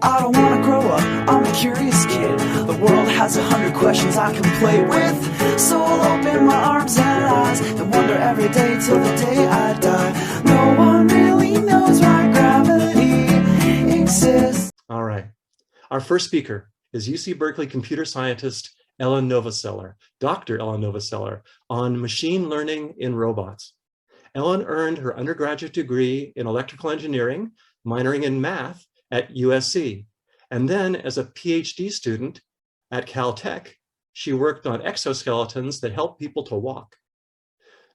I don't wanna grow up, I'm a curious kid. The world has 100 questions I can play with. So I'll open my arms and eyes and wonder every day till the day I die. No one really knows why gravity exists. All right. Our first speaker is UC Berkeley computer scientist Ellen Novoseller, Dr. Ellen Novoseller, on machine learning in robots. Ellen earned her undergraduate degree in electrical engineering, minoring in math at USC. And then as a PhD student at Caltech, she worked on exoskeletons that help people to walk.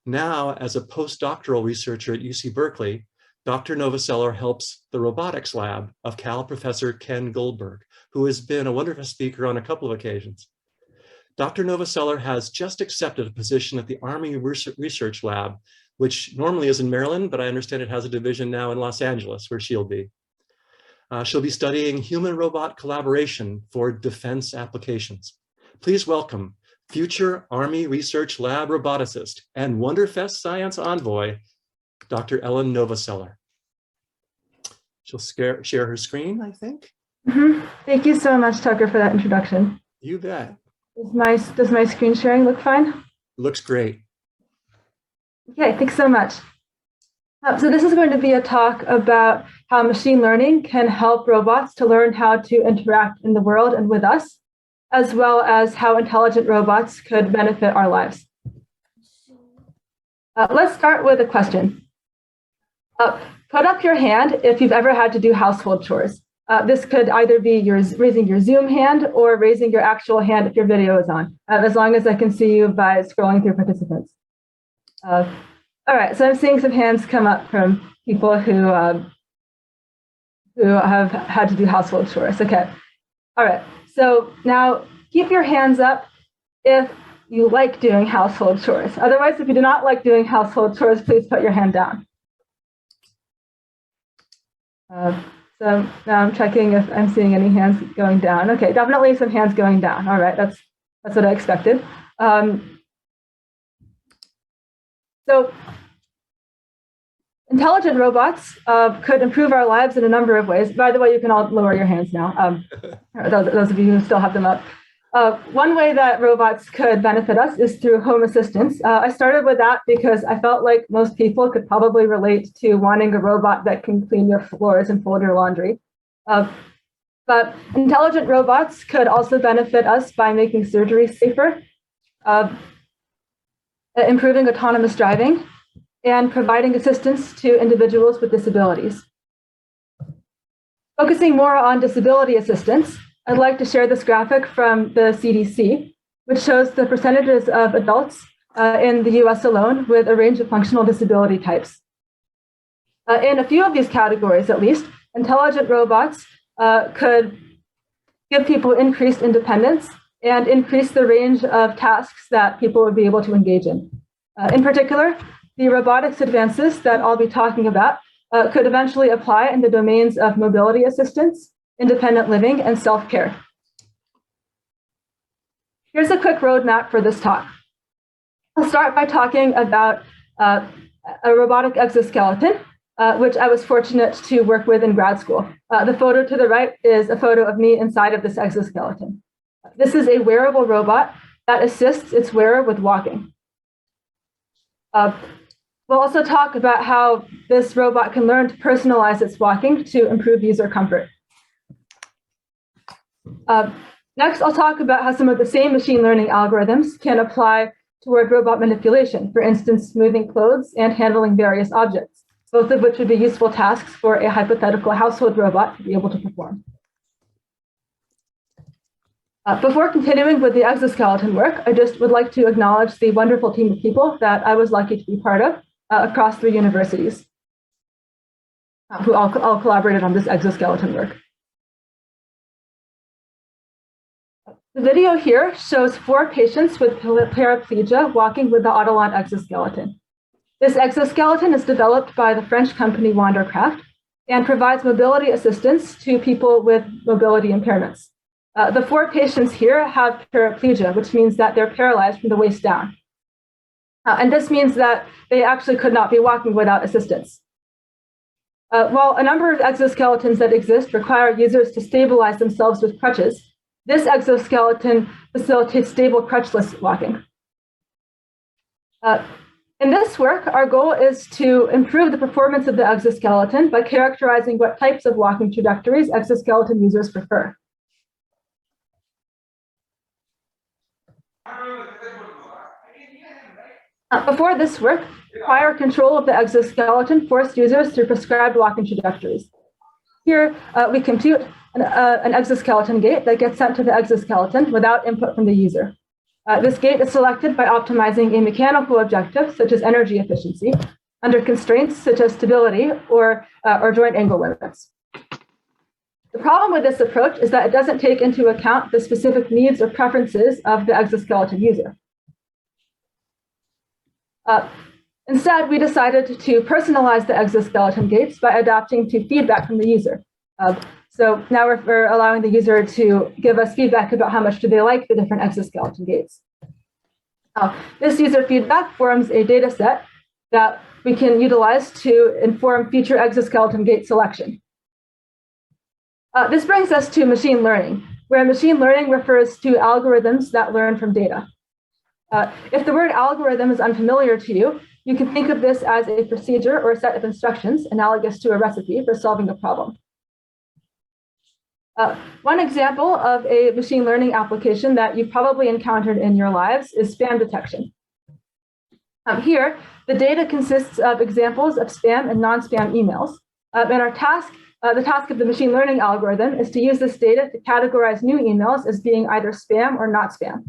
Now, as a postdoctoral researcher at UC Berkeley, Dr. Novoseller helps the robotics lab of Cal professor Ken Goldberg, who has been a Wonderfest speaker on a couple of occasions. Dr. Novoseller has just accepted a position at the Army Research Lab, which normally is in Maryland, but I understand it has a division now in Los Angeles, where she'll be. She'll be studying human-robot collaboration for defense applications. Please welcome future Army Research Lab roboticist and Wonderfest Science Envoy, Dr. Ellen Novoseller. She'll share her screen, I think. Thank you so much, Tucker, for that introduction. You bet. Does my screen sharing look fine? Looks great. Okay, thanks so much. So this is going to be a talk about how machine learning can help robots to learn how to interact in the world and with us, as well as how intelligent robots could benefit our lives. Let's start with a question. Put up your hand if you've ever had to do household chores. This could either be raising your Zoom hand or raising your actual hand if your video is on, as long as I can see you by scrolling through participants. All right, so I'm seeing some hands come up from people who have had to do household chores. Okay, all right, so now keep your hands up if you like doing household chores. Otherwise, if you do not like doing household chores, please put your hand down. So now I'm checking if I'm seeing any hands going down. Okay, definitely some hands going down. All right, that's what I expected. So intelligent robots could improve our lives in a number of ways. By the way, you can all lower your hands now, those of you who still have them up. One way that robots could benefit us is through home assistance. I started with that because I felt like most people could probably relate to wanting a robot that can clean your floors and fold your laundry. But intelligent robots could also benefit us by making surgery safer, improving autonomous driving, and providing assistance to individuals with disabilities. Focusing more on disability assistance, I'd like to share this graphic from the CDC, which shows the percentages of adults in the US alone with a range of functional disability types. In a few of these categories, at least, intelligent robots could give people increased independence and increase the range of tasks that people would be able to engage in. In particular, the robotics advances that I'll be talking about could eventually apply in the domains of mobility assistance, independent living, and self-care. Here's a quick roadmap for this talk. I'll start by talking about a robotic exoskeleton, which I was fortunate to work with in grad school. The photo to the right is a photo of me inside of this exoskeleton. This is a wearable robot that assists its wearer with walking. We'll also talk about how this robot can learn to personalize its walking to improve user comfort. Next, I'll talk about how some of the same machine learning algorithms can apply toward robot manipulation, for instance, smoothing clothes and handling various objects, both of which would be useful tasks for a hypothetical household robot to be able to perform. Before continuing with the exoskeleton work, I just would like to acknowledge the wonderful team of people that I was lucky to be part of across 3 universities, who all collaborated on this exoskeleton work. The video here shows 4 patients with paraplegia walking with the Autolon exoskeleton. This exoskeleton is developed by the French company Wondercraft and provides mobility assistance to people with mobility impairments. The 4 patients here have paraplegia, which means that they're paralyzed from the waist down. And this means that they actually could not be walking without assistance. While a number of exoskeletons that exist require users to stabilize themselves with crutches, this exoskeleton facilitates stable crutchless walking. In this work, our goal is to improve the performance of the exoskeleton by characterizing what types of walking trajectories exoskeleton users prefer. Before this work, prior control of the exoskeleton forced users through prescribed walking trajectories. Here, we compute an exoskeleton gait that gets sent to the exoskeleton without input from the user. This gait is selected by optimizing a mechanical objective, such as energy efficiency, under constraints such as stability or joint angle limits. The problem with this approach is that it doesn't take into account the specific needs or preferences of the exoskeleton user. Instead, we decided to personalize the exoskeleton gaits by adapting to feedback from the user. So now we're allowing the user to give us feedback about how much do they like the different exoskeleton gaits. This user feedback forms a data set that we can utilize to inform future exoskeleton gait selection. This brings us to machine learning, where machine learning refers to algorithms that learn from data. If the word algorithm is unfamiliar to you, you can think of this as a procedure or a set of instructions analogous to a recipe for solving a problem. One example of a machine learning application that you've probably encountered in your lives is spam detection. Here, the data consists of examples of spam and non-spam emails. And our task, the task of the machine learning algorithm is to use this data to categorize new emails as being either spam or not spam.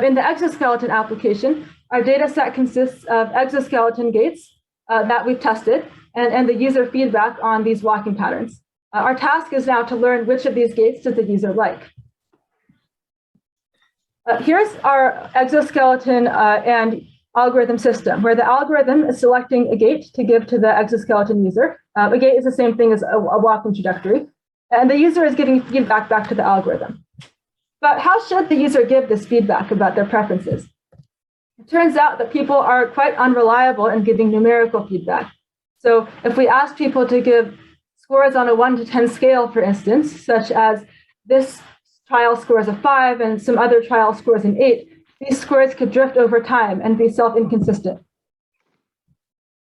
In the exoskeleton application, our data set consists of exoskeleton gaits that we've tested and the user feedback on these walking patterns. Our task is now to learn which of these gaits does the user like. Here's our exoskeleton and algorithm system, where the algorithm is selecting a gait to give to the exoskeleton user. A gait is the same thing as a walking trajectory, and the user is giving feedback back to the algorithm. But how should the user give this feedback about their preferences? It turns out that people are quite unreliable in giving numerical feedback. So if we ask people to give scores on a 1 to 10 scale, for instance, such as this trial scores a 5 and some other trial scores an 8, these scores could drift over time and be self-inconsistent.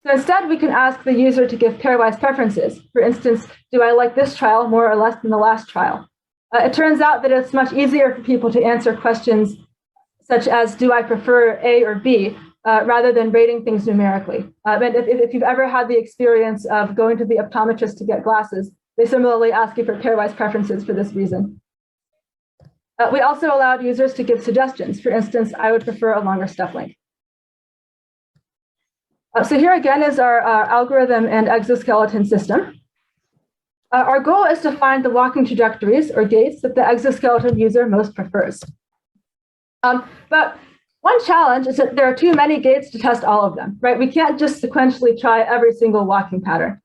So instead, we can ask the user to give pairwise preferences. For instance, do I like this trial more or less than the last trial? It turns out that it's much easier for people to answer questions such as, do I prefer A or B, rather than rating things numerically. And if you've ever had the experience of going to the optometrist to get glasses, they similarly ask you for pairwise preferences for this reason. We also allowed users to give suggestions. For instance, I would prefer a longer step length. So here again is our algorithm and exoskeleton system. Our goal is to find the walking trajectories or gaits that the exoskeleton user most prefers. But one challenge is that there are too many gaits to test all of them, right? We can't just sequentially try every single walking pattern.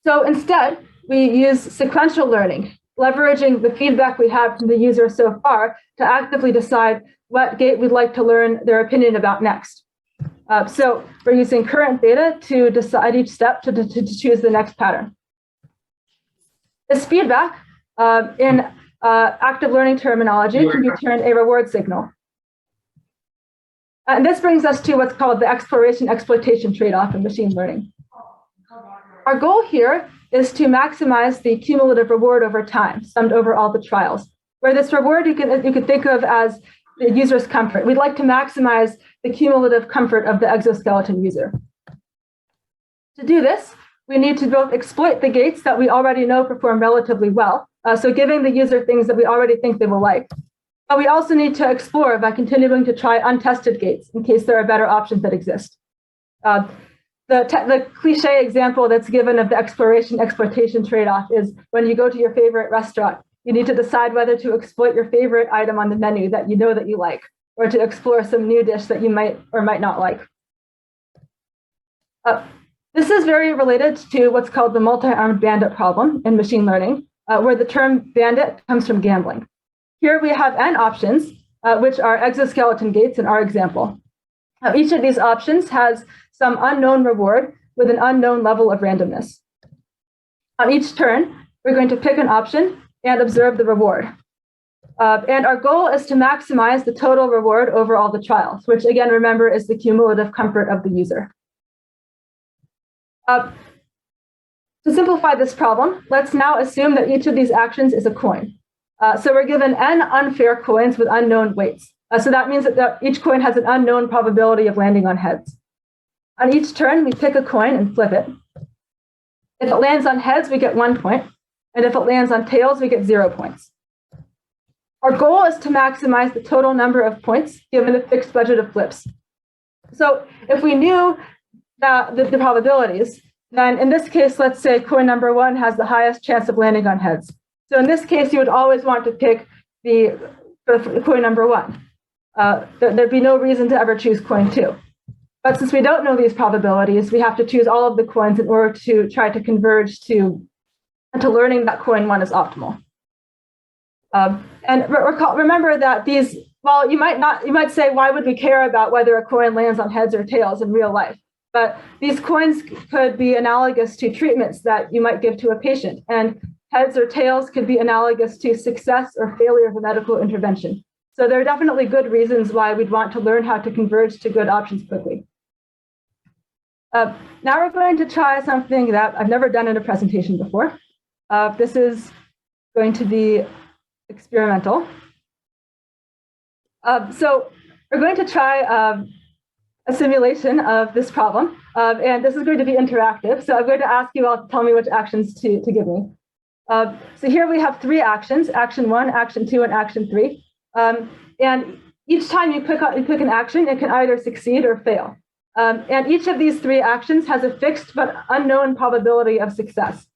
So instead, we use sequential learning, leveraging the feedback we have from the user so far to actively decide what gait we'd like to learn their opinion about next. So we're using current data to decide each step to choose the next pattern. This feedback in active learning terminology can be termed a reward signal. And this brings us to what's called the exploration-exploitation trade-off in machine learning. Our goal here is to maximize the cumulative reward over time, summed over all the trials, where this reward you can think of as the user's comfort. We'd like to maximize the cumulative comfort of the exoskeleton user. To do this, we need to both exploit the gaits that we already know perform relatively well, so giving the user things that we already think they will like. But we also need to explore by continuing to try untested gaits in case there are better options that exist. The cliche example that's given of the exploration-exploitation trade-off is when you go to your favorite restaurant, you need to decide whether to exploit your favorite item on the menu that you know that you like, or to explore some new dish that you might or might not like. This is very related to what's called the multi-armed bandit problem in machine learning, where the term bandit comes from gambling. Here we have n options, which are exoskeleton gaits in our example. Each of these options has some unknown reward with an unknown level of randomness. On each turn, we're going to pick an option and observe the reward. And our goal is to maximize the total reward over all the trials, which again, remember, is the cumulative comfort of the user. To simplify this problem, let's now assume that each of these actions is a coin. So we're given n unfair coins with unknown weights. So that means that each coin has an unknown probability of landing on heads. On each turn, we pick a coin and flip it. If it lands on heads, we get 1 point. And if it lands on tails, we get 0 points. Our goal is to maximize the total number of points given a fixed budget of flips. So if we knew that the probabilities, then in this case, let's say coin number 1 has the highest chance of landing on heads. So in this case, you would always want to pick the coin number 1. There'd be no reason to ever choose coin 2. But since we don't know these probabilities, we have to choose all of the coins in order to try to converge to learning that coin 1 is optimal. And remember that these, well, you might say, why would we care about whether a coin lands on heads or tails in real life? But these coins could be analogous to treatments that you might give to a patient. And heads or tails could be analogous to success or failure of a medical intervention. So there are definitely good reasons why we'd want to learn how to converge to good options quickly. Now we're going to try something that I've never done in a presentation before. This is going to be experimental. So we're going to try a simulation of this problem, and this is going to be interactive. So I'm going to ask you all to tell me which actions to give me. So here we have 3 actions: action 1, action 2, and action 3. And each time you pick an action, it can either succeed or fail. And each of these 3 actions has a fixed but unknown probability of success.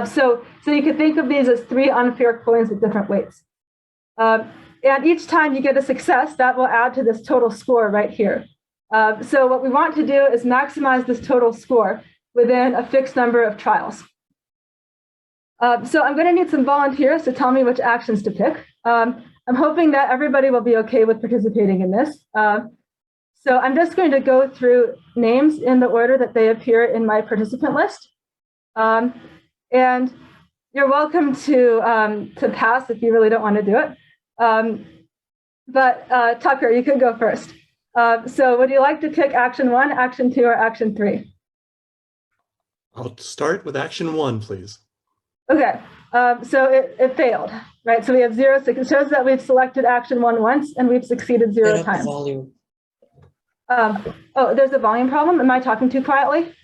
So you could think of these as 3 unfair coins with different weights. And each time you get a success, that will add to this total score right here. So what we want to do is maximize this total score within a fixed number of trials. So I'm going to need some volunteers to tell me which actions to pick. I'm hoping that everybody will be okay with participating in this. So I'm just going to go through names in the order that they appear in my participant list. And you're welcome to pass if you really don't want to do it. But Tucker, you can go first. So would you like to pick action 1, action 2, or action 3? I'll start with action 1, please. Okay, so it failed, right? So we have 0. It shows that we've selected action 1 once and we've succeeded 0 times. Volume. Oh, there's a volume problem. Am I talking too quietly?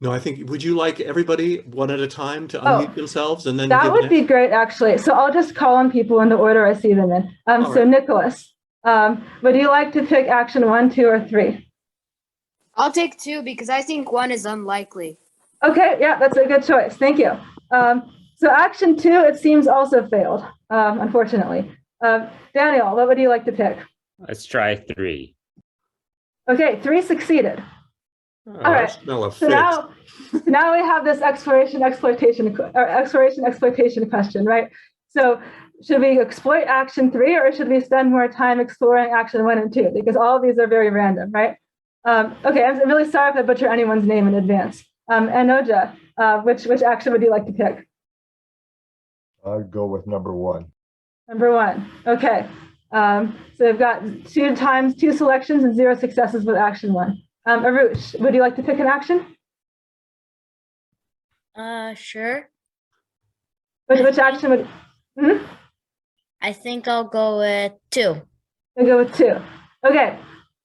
No, I think, would you like everybody one at a time to unmute themselves and then that would be great, actually. So I'll just call on people in the order I see them in. So right. Nicholas, would you like to pick action 1, 2, or 3? I'll take 2 because I think 1 is unlikely. Okay, yeah, that's a good choice. Thank you. So action 2, it seems also failed, unfortunately. Daniel, what would you like to pick? Let's try 3. Okay, 3 succeeded. Oh, all right. So now we have this exploration exploitation question, right? So should we exploit action 3 or should we spend more time exploring action 1 and 2? Because all of these are very random, right? Okay, I'm really sorry if I butcher anyone's name in advance. Anoja, which action would you like to pick? I'd go with number 1. Number 1. Okay. So we've got 2 selections and 0 successes with action 1. Arush, would you like to pick an action? Sure. Which action would? I think I'll go with 2. I'll go with 2. Okay.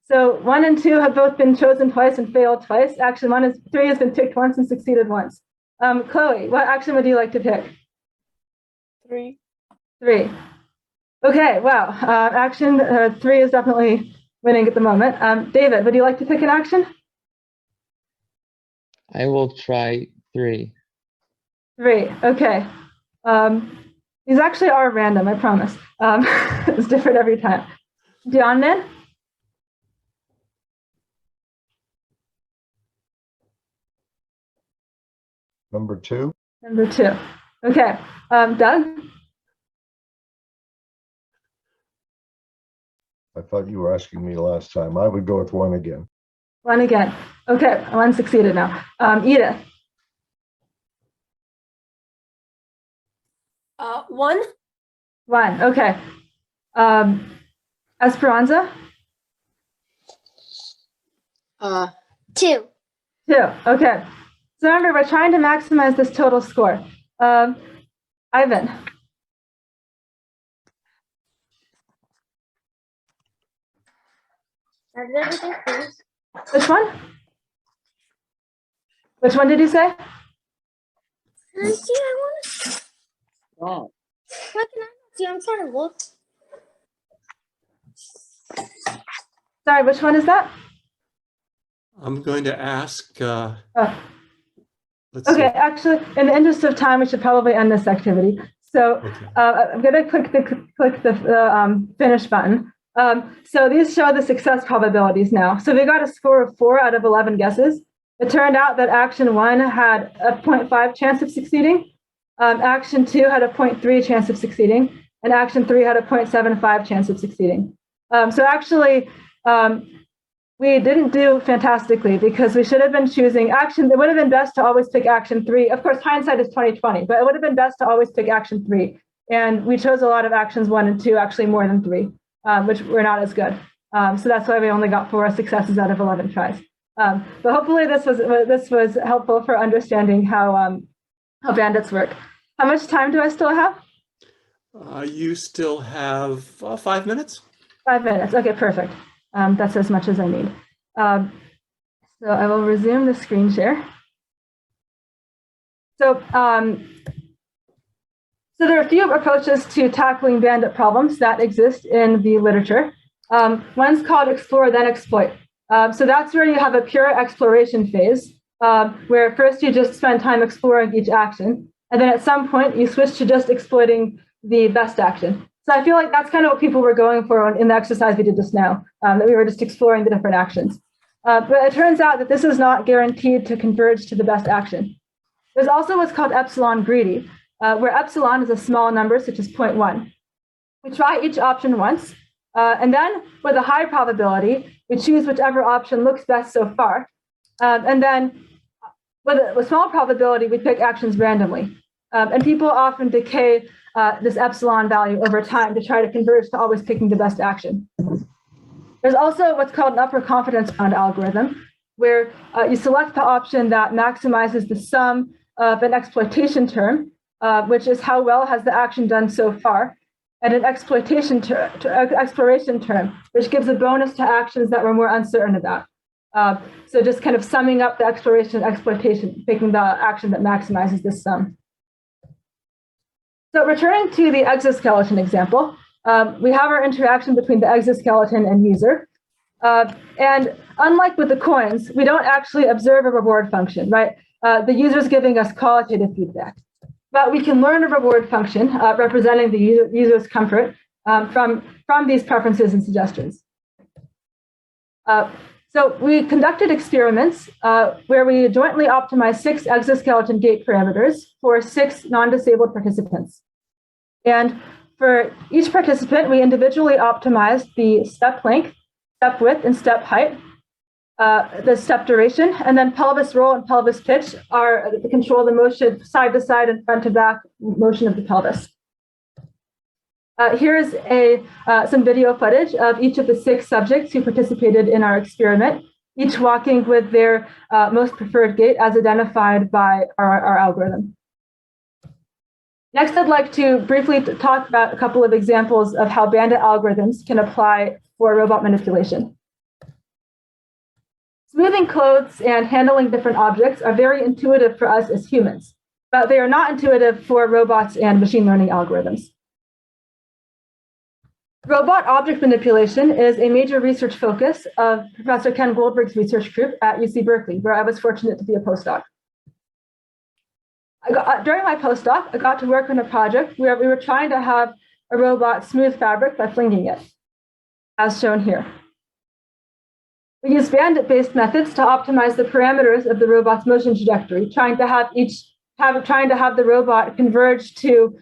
So 1 and 2 have both been chosen twice and failed twice. Action 3 has been picked once and succeeded once. Chloe, what action would you like to pick? 3. 3. Okay, wow. Action 3 is definitely winning at the moment. David, would you like to pick an action? I will try 3. 3, okay. These actually are random, I promise. It's different every time. Dianmin? Number 2. Number 2. Okay. Doug? I thought you were asking me last time. I would go with 1 again. One again. Okay, one succeeded now. Edith. 1. 1. Okay. Esperanza. 2. 2. Okay. So remember, we're trying to maximize this total score. Ivan. Which one? Which one did you say? Oh. How can I see? I'm trying to look. Sorry, which one is that? I'm going to ask, let's Okay, see. actually, in the interest of time, we should probably end this activity. So I'm going to click the finish button. So these show the success probabilities now. So we got a score of 4 out of 11 guesses. It turned out that action 1 had a 0.5 chance of succeeding. Action 2 had a 0.3 chance of succeeding. And action 3 had a 0.75 chance of succeeding. So actually, we didn't do fantastically because we should have been choosing action. It would have been best to always pick action 3. Of course, hindsight is 20/20, but it would have been best to always pick action 3. And we chose a lot of actions 1 and 2, actually more than 3, which were not as good. So that's why we only got 4 successes out of 11 tries. But hopefully this was helpful for understanding how bandits work. How much time do I still have? You still have 5 minutes? 5 minutes. Okay, perfect. That's as much as I need. So I will resume the screen share. So there are a few approaches to tackling bandit problems that exist in the literature. One's called explore, then exploit. So that's where you have a pure exploration phase, where first you just spend time exploring each action, and then at some point you switch to just exploiting the best action. So I feel like that's kind of what people were going for in the exercise we did just now, that we were just exploring the different actions. But it turns out that this is not guaranteed to converge to the best action. There's also what's called Epsilon Greedy, where epsilon is a small number, such as 0.1. We try each option once, and then with a high probability, we choose whichever option looks best so far. And then with a small probability, we pick actions randomly. And people often decay this epsilon value over time to try to converge to always picking the best action. There's also what's called an upper confidence bound algorithm, where you select the option that maximizes the sum of an exploitation term, which is how well has the action done so far, and an exploration term, which gives a bonus to actions that we're more uncertain about. So just kind of summing up the exploration and exploitation, picking the action that maximizes this sum. So returning to the exoskeleton example, we have our interaction between the exoskeleton and user. And unlike with the coins, we don't actually observe a reward function, right? The user is giving us qualitative feedback. But we can learn a reward function representing the user's comfort from these preferences and suggestions. So we conducted experiments where we jointly optimized 6 exoskeleton gait parameters for 6 non-disabled participants. And for each participant, we individually optimized the step length, step width, and step height, the step duration, and then pelvis roll and pelvis pitch are the control the motion side to side and front to back motion of the pelvis. Here's some video footage of each of the 6 subjects who participated in our experiment, each walking with their most preferred gait as identified by our algorithm. Next, I'd like to briefly talk about a couple of examples of how Bandit algorithms can apply for robot manipulation. Smoothing clothes and handling different objects are very intuitive for us as humans, but they are not intuitive for robots and machine learning algorithms. Robot object manipulation is a major research focus of Professor Ken Goldberg's research group at UC Berkeley, where I was fortunate to be a postdoc. During my postdoc, I got to work on a project where we were trying to have a robot smooth fabric by flinging it, as shown here. We used bandit-based methods to optimize the parameters of the robot's motion trajectory, trying to have the robot converge to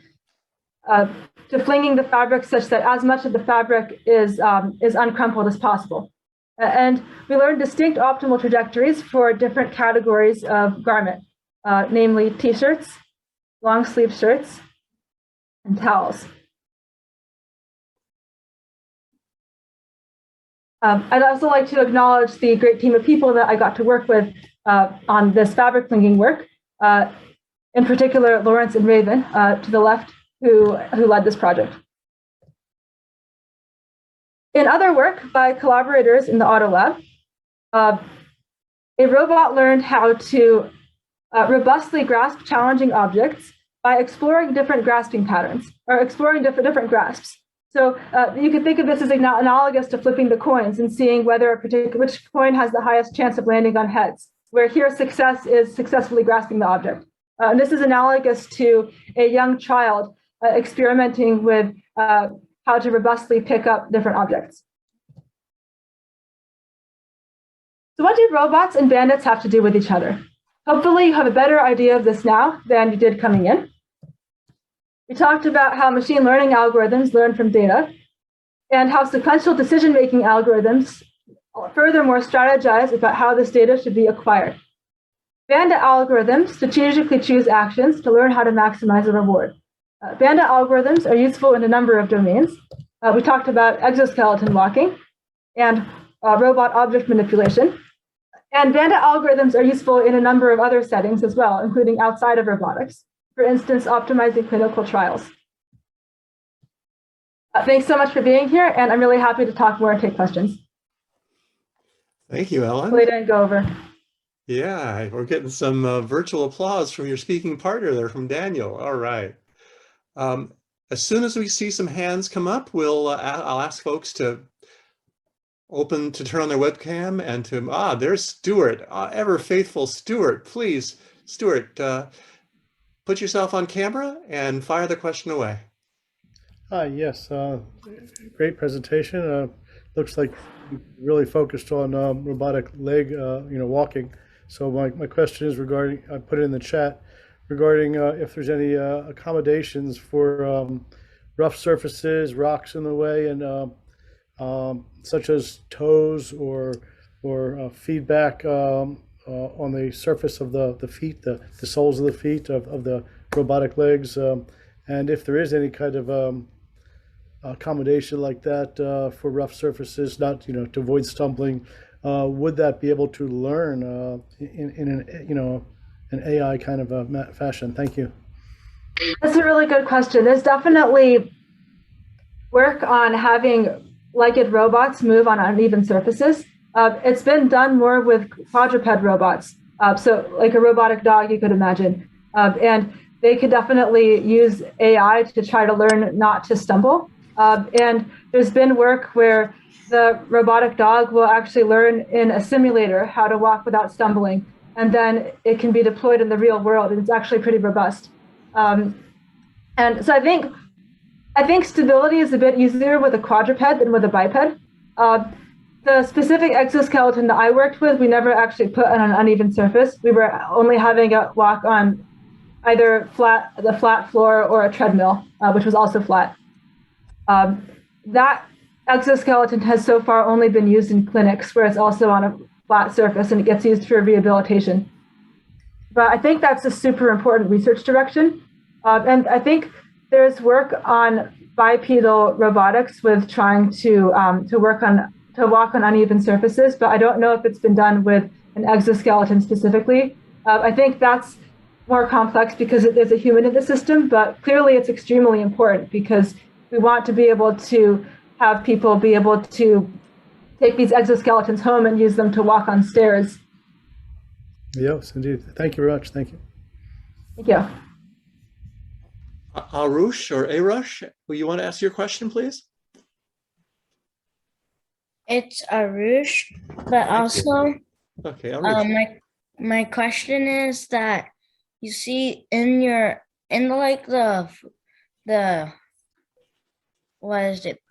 flinging the fabric such that as much of the fabric is uncrumpled as possible. And we learned distinct optimal trajectories for different categories of garment, namely t-shirts, long sleeve shirts, and towels. I'd also like to acknowledge the great team of people that I got to work with on this fabric linking work, in particular, Lawrence and Raven to the left, who led this project. In other work by collaborators in the Auto Lab, a robot learned how to robustly grasp challenging objects by exploring different grasping patterns, or exploring different grasps. So you can think of this as analogous to flipping the coins and seeing whether which coin has the highest chance of landing on heads, where here success is successfully grasping the object. And this is analogous to a young child experimenting with how to robustly pick up different objects. So what do robots and bandits have to do with each other? Hopefully you have a better idea of this now than you did coming in. We talked about how machine learning algorithms learn from data and how sequential decision-making algorithms furthermore strategize about how this data should be acquired. Bandit algorithms strategically choose actions to learn how to maximize a reward. Bandit algorithms are useful in a number of domains. We talked about exoskeleton walking and robot object manipulation. And Bandit algorithms are useful in a number of other settings as well, including outside of robotics. For instance, optimizing clinical trials. Thanks so much for being here, and I'm really happy to talk more and take questions. Thank you, Ellen. Hopefully I didn't go over. Yeah, we're getting some virtual applause from your speaking partner there, from Daniel. All right. As soon as we see some hands come up, I'll ask folks to turn on their webcam and to, there's Stuart, ever faithful Stuart. Please, Stuart, put yourself on camera and fire the question away. Yes, great presentation. Looks like you really focused on robotic leg, walking. So my question is regarding, I put it in the chat, regarding if there's any accommodations for rough surfaces, rocks in the way, and such as toes or feedback on the surface of the feet, the soles of the feet of the robotic legs, and if there is any kind of accommodation like that for rough surfaces, not to avoid stumbling, would that be able to learn in an AI kind of a fashion? Thank you. That's a really good question. There's definitely work on having legged robots move on uneven surfaces. It's been done more with quadruped robots, so like a robotic dog, you could imagine. And they could definitely use AI to try to learn not to stumble. And there's been work where the robotic dog will actually learn in a simulator how to walk without stumbling, and then it can be deployed in the real world, and it's actually pretty robust. And so I think stability is a bit easier with a quadruped than with a biped. The specific exoskeleton that I worked with, we never actually put on an uneven surface. We were only having it walk on either the flat floor or a treadmill, which was also flat. That exoskeleton has so far only been used in clinics where it's also on a flat surface and it gets used for rehabilitation. But I think that's a super important research direction. And I think there's work on bipedal robotics with trying to walk on uneven surfaces, but I don't know if it's been done with an exoskeleton specifically. I think that's more complex because there's a human in the system, but clearly it's extremely important because we want to be able to have people be able to take these exoskeletons home and use them to walk on stairs. Yes, indeed. Thank you very much. Thank you. Thank you. Arush or Arush, will you want to ask your question, please? It's Arush, but also, okay, Arush. my question is that you see the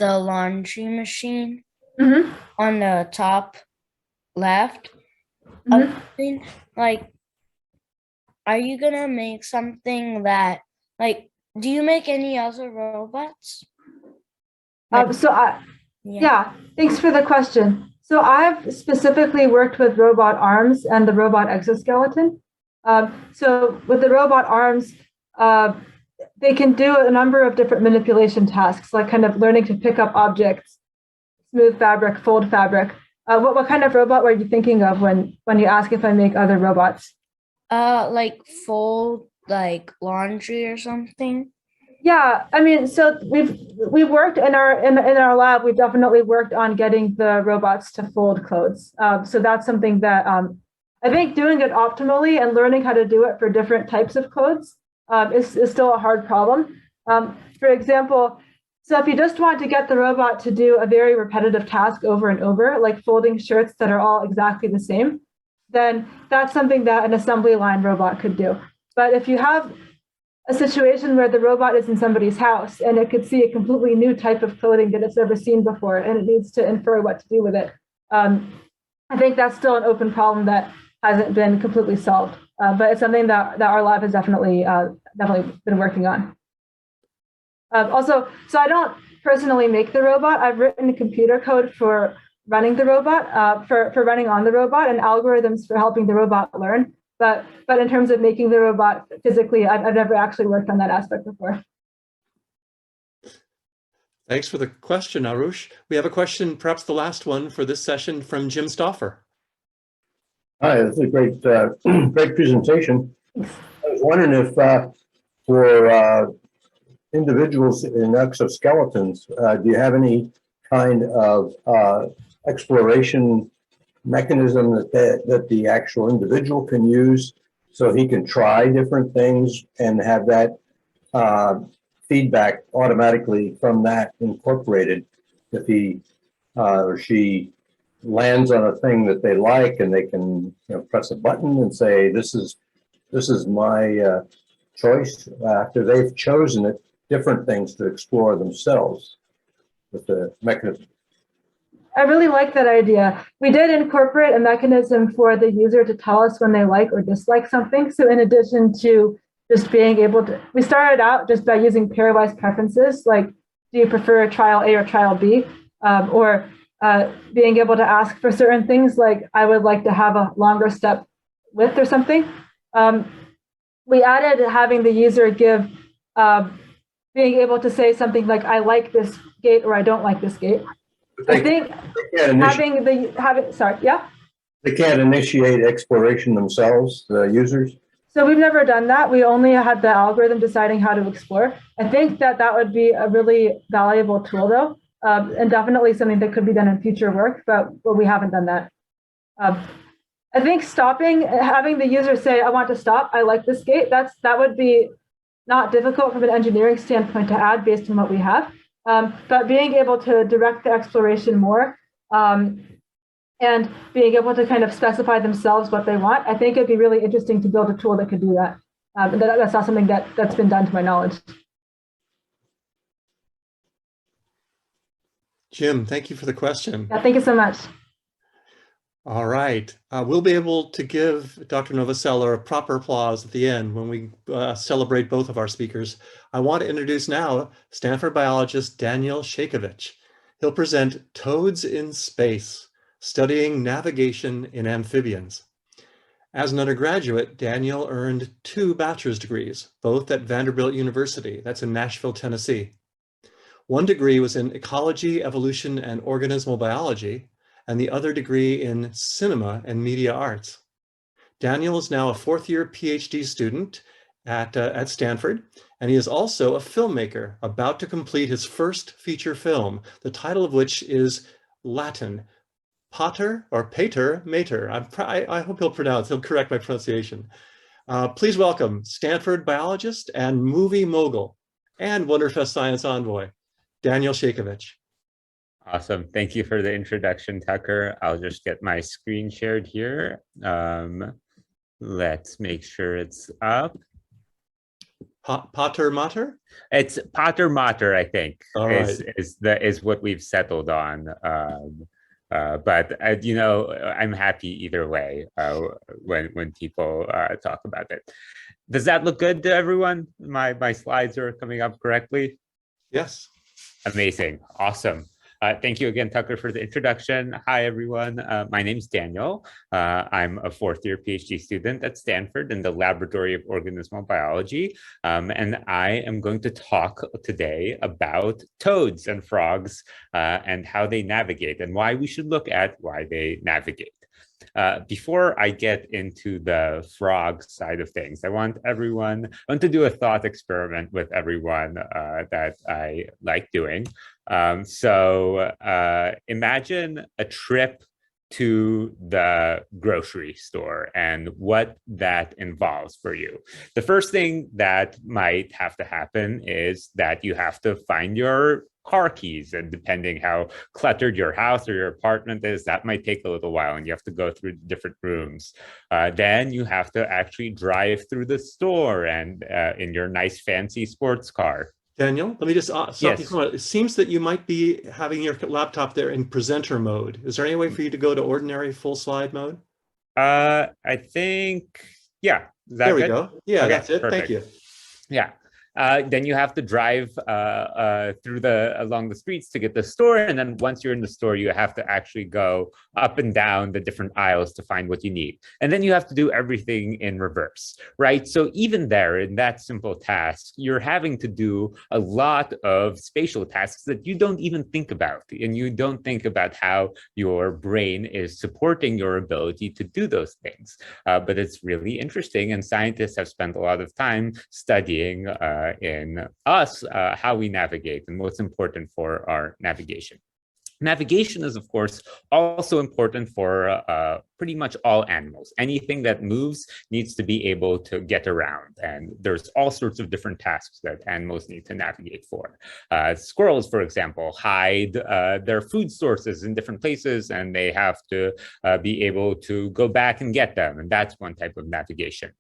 laundry machine on the top left of the screen, like, are you gonna make something that, like, do you make any other robots? Yeah, thanks for the question. So I've specifically worked with robot arms and the robot exoskeleton. So with the robot arms, they can do a number of different manipulation tasks, like kind of learning to pick up objects, smooth fabric, fold fabric. What kind of robot were you thinking of when you ask if I make other robots? Like fold like laundry or something. Yeah, I mean, so we've worked in our lab. We've definitely worked on getting the robots to fold clothes. So that's something that I think doing it optimally and learning how to do it for different types of clothes is still a hard problem. For example, so if you just want to get the robot to do a very repetitive task over and over, like folding shirts that are all exactly the same, then that's something that an assembly line robot could do. But if you have a situation where the robot is in somebody's house and it could see a completely new type of clothing that it's never seen before, and it needs to infer what to do with it, I think that's still an open problem that hasn't been completely solved. But it's something that our lab has definitely been working on. Also, so I don't personally make the robot. I've written computer code for running the robot, for running on the robot, and algorithms for helping the robot learn. But in terms of making the robot physically, I've never actually worked on that aspect before. Thanks for the question, Arush. We have a question, perhaps the last one for this session, from Jim Stauffer. Hi, this is a great, great presentation. I was wondering if for individuals in exoskeletons, do you have any kind of exploration mechanism that the actual individual can use so he can try different things and have that feedback automatically from that incorporated if he or she lands on a thing that they like and they can press a button and say this is my choice after they've chosen it, different things to explore themselves with the mechanism. I really like that idea. We did incorporate a mechanism for the user to tell us when they like or dislike something. So in addition to just being able to, we started out just by using pairwise preferences, like do you prefer trial A or trial B? Or being able to ask for certain things, like I would like to have a longer step width or something. We added having the user give, being able to say something like I like this gate or I don't like this gate. I think sorry, yeah? They can't initiate exploration themselves, the users? So we've never done that. We only had the algorithm deciding how to explore. I think that would be a really valuable tool though, and definitely something that could be done in future work, but we haven't done that. I think having the user say, I want to stop, I like this gate, that would be not difficult from an engineering standpoint to add based on what we have. But being able to direct the exploration more and being able to kind of specify themselves what they want, I think it'd be really interesting to build a tool that could do that. That's not something that's been done to my knowledge. Jim, thank you for the question. Yeah, thank you so much. All right. We'll be able to give Dr. Novoseller a proper applause at the end when we celebrate both of our speakers. I want to introduce now Stanford biologist Daniel Shaykevich. He'll present Toads in Space, Studying Navigation in Amphibians. As an undergraduate, Daniel earned 2 bachelor's degrees, both at Vanderbilt University. That's in Nashville, Tennessee. One degree was in ecology, evolution, and organismal biology, and the other degree in cinema and media arts. Daniel is now a 4th-year PhD student at Stanford, and he is also a filmmaker about to complete his first feature film, the title of which is Latin, Pater or Pater Mater. I hope he'll correct my pronunciation. Please welcome Stanford biologist and movie mogul and Wonderfest Science Envoy, Daniel Shaykevich. Awesome. Thank you for the introduction, Tucker. I'll just get my screen shared here. Let's make sure it's up. Pater Mater? It's Pater Mater, I think, right. is what we've settled on. But I'm happy either way when people talk about it. Does that look good to everyone? My slides are coming up correctly? Yes. Amazing. Awesome. Thank you again, Tucker, for the introduction. Hi, everyone. My name's Daniel. I'm a fourth-year PhD student at Stanford in the Laboratory of Organismal Biology, and I am going to talk today about toads and frogs and how they navigate and why we should look at why they navigate. Before I get into the frog side of things, I want to do a thought experiment with everyone that I like doing. Imagine a trip to the grocery store and what that involves for you. The first thing that might have to happen is that you have to find your car keys, and depending how cluttered your house or your apartment is, that might take a little while and you have to go through different rooms. Then you have to actually drive through the store and in your nice fancy sports car. Daniel, let me just stop you for a moment. It seems that you might be having your laptop there in presenter mode. Is there any way for you to go to ordinary full slide mode? I think, yeah. Is that there we good? go. Yeah, okay, that's it. Perfect. Thank you. Yeah. Then you have to drive along the streets to get the store. And then once you're in the store, you have to actually go up and down the different aisles to find what you need. And then you have to do everything in reverse, right? So even there in that simple task, you're having to do a lot of spatial tasks that you don't even think about. And you don't think about how your brain is supporting your ability to do those things. But it's really interesting. And scientists have spent a lot of time studying in us, how we navigate and what's important for our navigation. Navigation is, of course, also important for pretty much all animals. Anything that moves needs to be able to get around. And there's all sorts of different tasks that animals need to navigate for. Squirrels, for example, hide their food sources in different places, and they have to be able to go back and get them. And that's one type of navigation.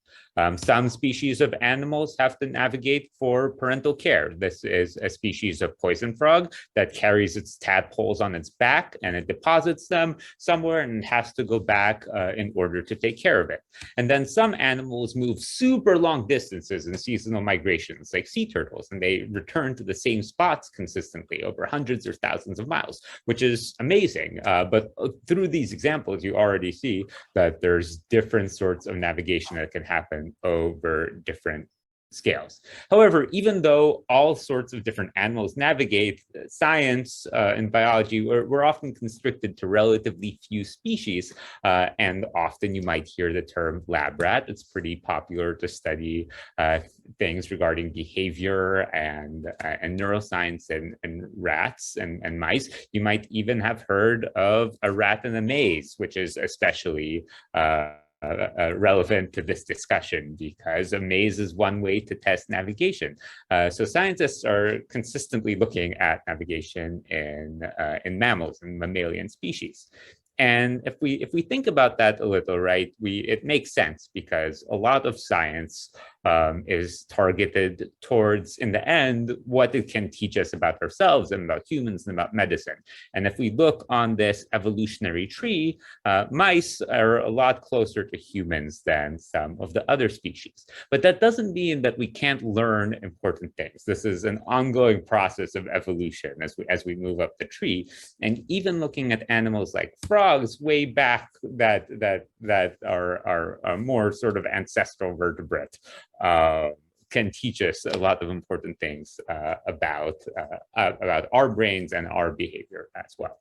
Some species of animals have to navigate for parental care. This is a species of poison frog that carries its tadpoles on its back and it deposits them somewhere and has to go back in order to take care of it. And then some animals move super long distances in seasonal migrations, like sea turtles, and they return to the same spots consistently over hundreds or thousands of miles, which is amazing. But through these examples, you already see that there's different sorts of navigation that can happen over different scales. However, even though all sorts of different animals navigate, science and biology, we're often constricted to relatively few species. And often you might hear the term lab rat. It's pretty popular to study things regarding behavior and neuroscience and rats and mice. You might even have heard of a rat in a maze, which is especially relevant to this discussion because a maze is one way to test navigation. So scientists are consistently looking at navigation in mammals and mammalian species. And if we think about that a little, right, it makes sense because a lot of science is targeted towards, in the end, what it can teach us about ourselves and about humans and about medicine. And if we look on this evolutionary tree, mice are a lot closer to humans than some of the other species. But that doesn't mean that we can't learn important things. This is an ongoing process of evolution as we move up the tree. And even looking at animals like frogs way back that are more sort of ancestral vertebrate, can teach us a lot of important things about our brains and our behavior as well.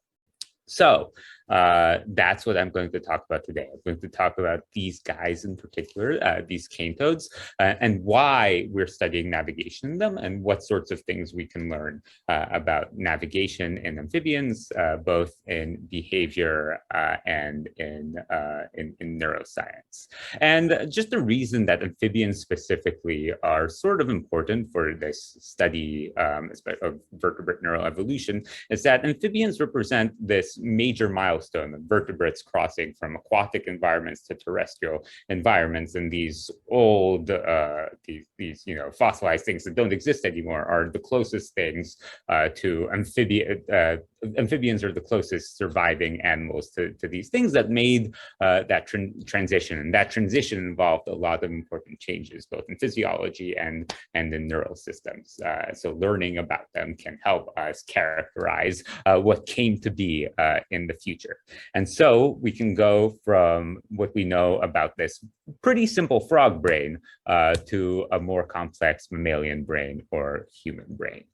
So that's what I'm going to talk about today. I'm going to talk about these guys in particular, these cane toads, and why we're studying navigation in them and what sorts of things we can learn about navigation in amphibians, both in behavior and in neuroscience. And just the reason that amphibians specifically are sort of important for this study of vertebrate neuroevolution is that amphibians represent this major milestone of vertebrates crossing from aquatic environments to terrestrial environments. And these old, these fossilized things that don't exist anymore are the closest things to amphibians are the closest surviving animals to these things that made that transition. And that transition involved a lot of important changes, both in physiology and in neural systems. So learning about them can help us characterize what came to be in the future. And so we can go from what we know about this pretty simple frog brain to a more complex mammalian brain or human brain.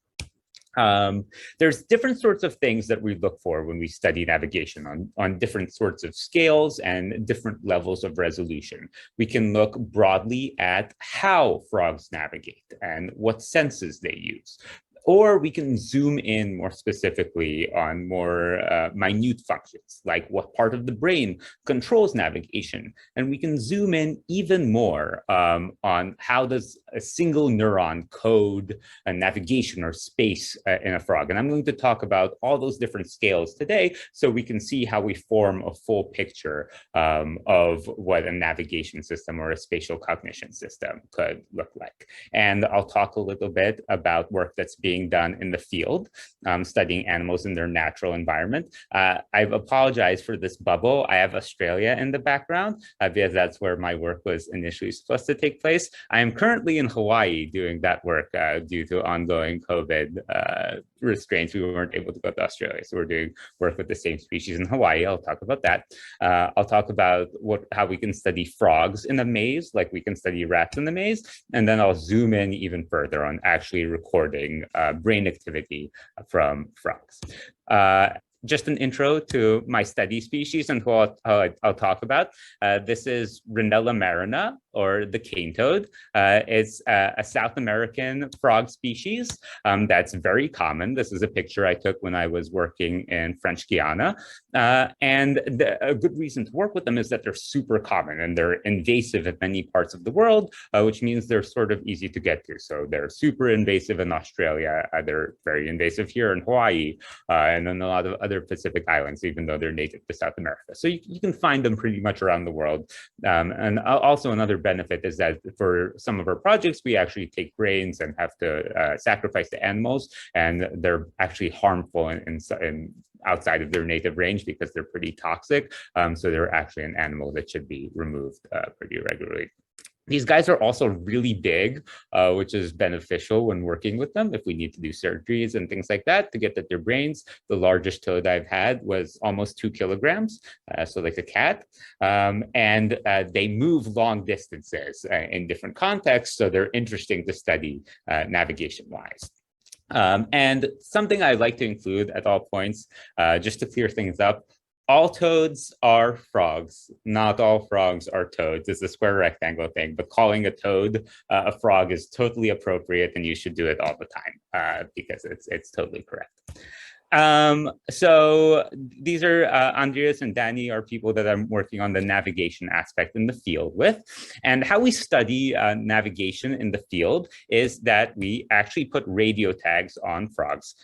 There's different sorts of things that we look for when we study navigation on different sorts of scales and different levels of resolution. We can look broadly at how frogs navigate and what senses they use. Or we can zoom in more specifically on more minute functions, like what part of the brain controls navigation. And we can zoom in even more on how does a single neuron code a navigation or space in a frog. And I'm going to talk about all those different scales today so we can see how we form a full picture of what a navigation system or a spatial cognition system could look like. And I'll talk a little bit about work that's being done in the field, studying animals in their natural environment. I've apologized for this bubble. I have Australia in the background because that's where my work was initially supposed to take place. I am currently in Hawaii doing that work due to ongoing COVID restraints. We weren't able to go to Australia, so we're doing work with the same species in Hawaii. I'll talk about that. I'll talk about how we can study frogs in a maze, like we can study rats in the maze, and then I'll zoom in even further on actually recording brain activity from frogs. Just an intro to my study species and who I'll talk about. This is Rhinella marina, or the cane toad. It's a South American frog species that's very common. This is a picture I took when I was working in French Guiana. And a good reason to work with them is that they're super common and they're invasive in many parts of the world, which means they're sort of easy to get to. So they're super invasive in Australia. They're very invasive here in Hawaii, and then a lot of other Pacific islands, even though they're native to South America. So you can find them pretty much around the world. And also another benefit is that for some of our projects, we actually take brains and have to sacrifice the animals, and they're actually harmful in outside of their native range because they're pretty toxic. So they're actually an animal that should be removed pretty regularly. These guys are also really big, which is beneficial when working with them if we need to do surgeries and things like that to get at their brains. The largest toad I've had was almost 2 kilograms, so like a cat. And they move long distances in different contexts, so they're interesting to study navigation-wise. And something I like to include at all points, just to clear things up, all toads are frogs. Not all frogs are toads. It's a square rectangle thing, but calling a toad a frog is totally appropriate, and you should do it all the time because it's totally correct. So these are Andreas and Danny are people that I'm working on the navigation aspect in the field with. And how we study navigation in the field is that we actually put radio tags on frogs,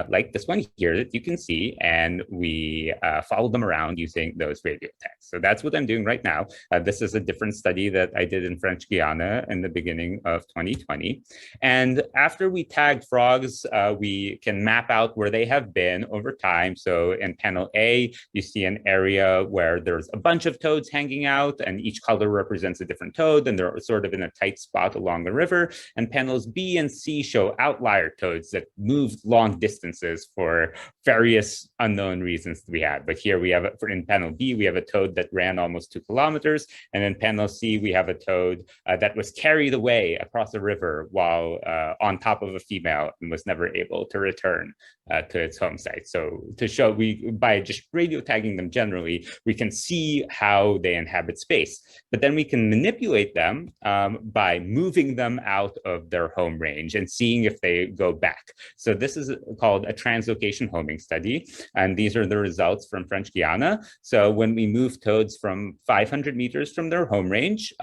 like this one here that you can see, and we follow them around using those radio tags. So that's what I'm doing right now. This is a different study that I did in French Guiana in the beginning of 2020. And after we tag frogs, we can map out where they have been over time. So in panel A, you see an area where there's a bunch of toads hanging out, and each color represents a different toad, and they're sort of in a tight spot along the river. And panels B and C show outlier toads that moved long distances for various unknown reasons that we had. But here we have, in panel B, we have a toad that ran almost 2 kilometers. And in panel C, we have a toad that was carried away across a river while on top of a female and was never able to return to its home site. So to show, by just radio tagging them generally, we can see how they inhabit space. But then we can manipulate them by moving them out of their home range and seeing if they go back. So this is called a translocation homing study. And these are the results from French Guiana. So when we move toads from 500 meters from their home range,